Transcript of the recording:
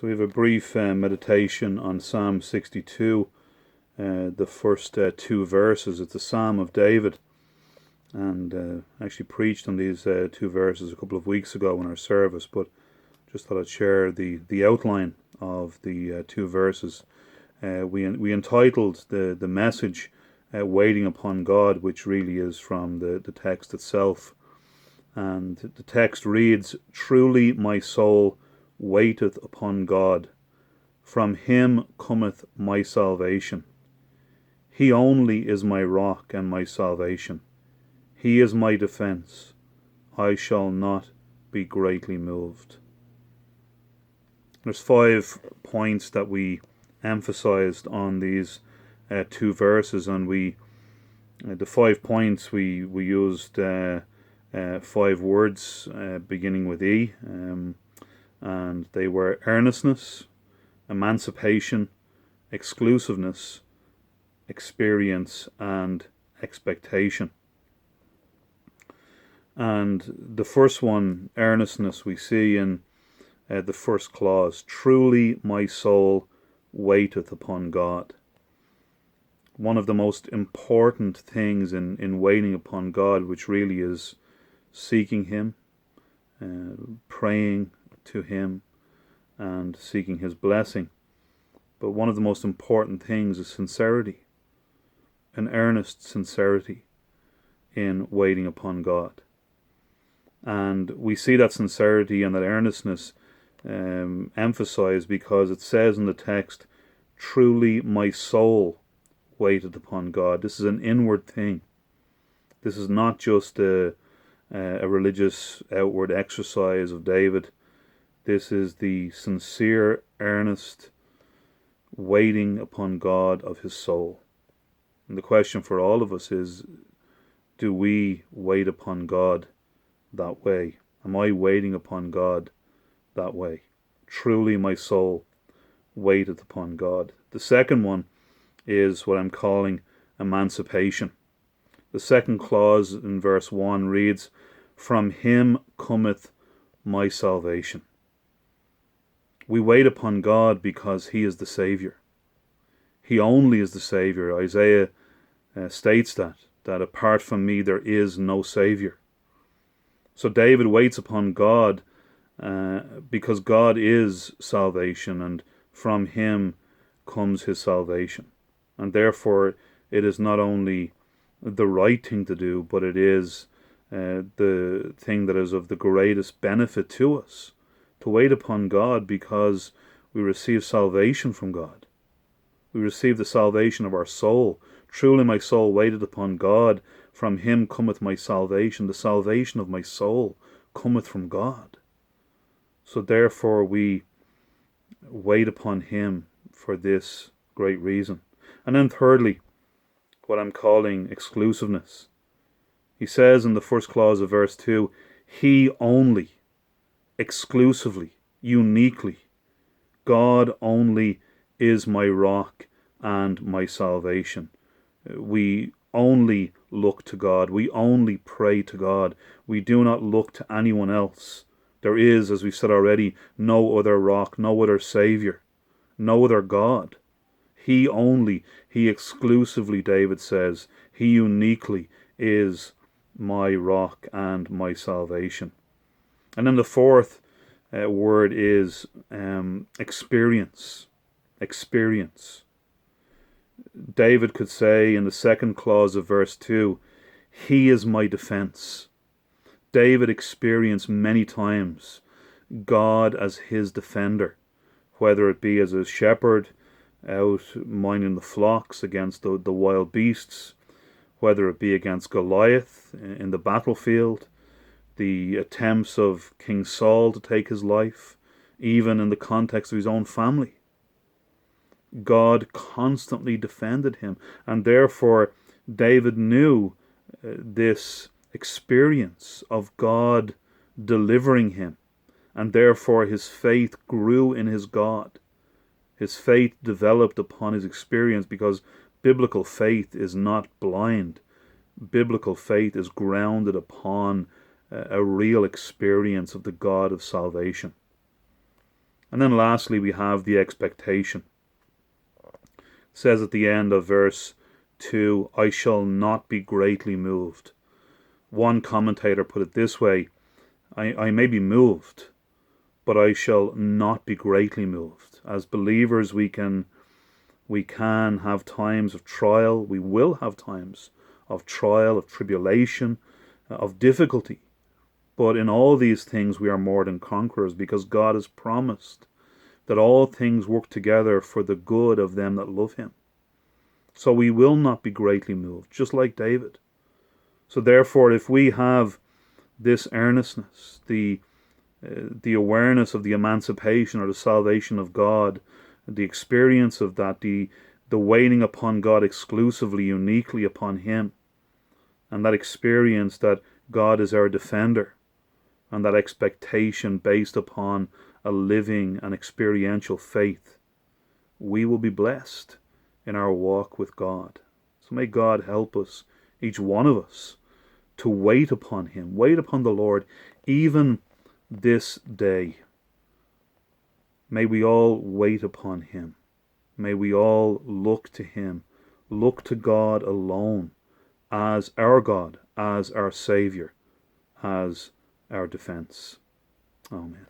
So we have a brief meditation on Psalm 62, the first two verses. It's a Psalm of David, and actually preached on these two verses a couple of weeks ago in our service, but just thought I'd share the outline of the two verses. We entitled the message Waiting Upon God, which really is from the text itself. And the text reads, "Truly my soul waiteth upon God. From him cometh my salvation. He only is my rock and my salvation. He is my defence. I shall not be greatly moved." There's 5 points that we emphasized on these two verses, and the 5 points we used 5 words beginning with E, and they were earnestness, emancipation, exclusiveness, experience, and expectation. And the first one, earnestness, we see in the first clause, "Truly my soul waiteth upon God." One of the most important things in waiting upon God, which really is seeking Him, praying to Him, and seeking His blessing. But one of the most important things is sincerity, an earnest sincerity in waiting upon God. And we see that sincerity and that earnestness emphasized because it says in the text, "Truly my soul waited upon God." This is an inward thing. This is not just a religious outward exercise of David. This is the sincere, earnest waiting upon God of his soul. And the question for all of us is, do we wait upon God that way? Am I waiting upon God that way? Truly my soul waiteth upon God. The second one is what I'm calling emancipation. The second clause in verse 1 reads, "From him cometh my salvation." We wait upon God because he is the Savior. He only is the Savior. Isaiah states that apart from me there is no Savior. So David waits upon God because God is salvation, and from him comes his salvation. And therefore it is not only the right thing to do, but it is the thing that is of the greatest benefit to us, to wait upon God, because we receive salvation from God. We receive the salvation of our soul. "Truly my soul waited upon God. From him cometh my salvation." The salvation of my soul cometh from God. So therefore we wait upon him for this great reason. And then thirdly, what I'm calling exclusiveness. He says in the first clause of verse 2, "He only," exclusively, uniquely, God only is my rock and my salvation. We only look to God. We only pray to God. We do not look to anyone else. There is, as we've said already, no other rock, no other Savior, no other God. He only, he exclusively, David says, he uniquely is my rock and my salvation. And then the fourth word is experience. Experience. David could say in the second clause of verse 2, "He is my defense." David experienced many times God as his defender, whether it be as a shepherd out minding the flocks against the wild beasts, whether it be against Goliath in the battlefield, the attempts of King Saul to take his life, even in the context of his own family. God constantly defended him, and therefore David knew this experience of God delivering him, and therefore his faith grew in his God. His faith developed upon his experience, because biblical faith is not blind. Biblical faith is grounded upon a real experience of the God of salvation. And then lastly, we have the expectation. It says at the end of verse 2, I shall not be greatly moved. One commentator put it this way, I may be moved, but I shall not be greatly moved. As believers, we can have times of trial. We will have times of trial, of tribulation, of difficulty. But in all these things we are more than conquerors, because God has promised that all things work together for the good of them that love him. So we will not be greatly moved, just like David. So therefore, if we have this earnestness, the awareness of the emancipation or the salvation of God, the experience of that, the waiting upon God exclusively, uniquely upon him, and that experience that God is our defender, and that expectation based upon a living and experiential faith, we will be blessed in our walk with God. So may God help us, each one of us, to wait upon him, wait upon the Lord, even this day. May we all wait upon him. May we all look to him, look to God alone as our God, as our Saviour, as our defence. Amen.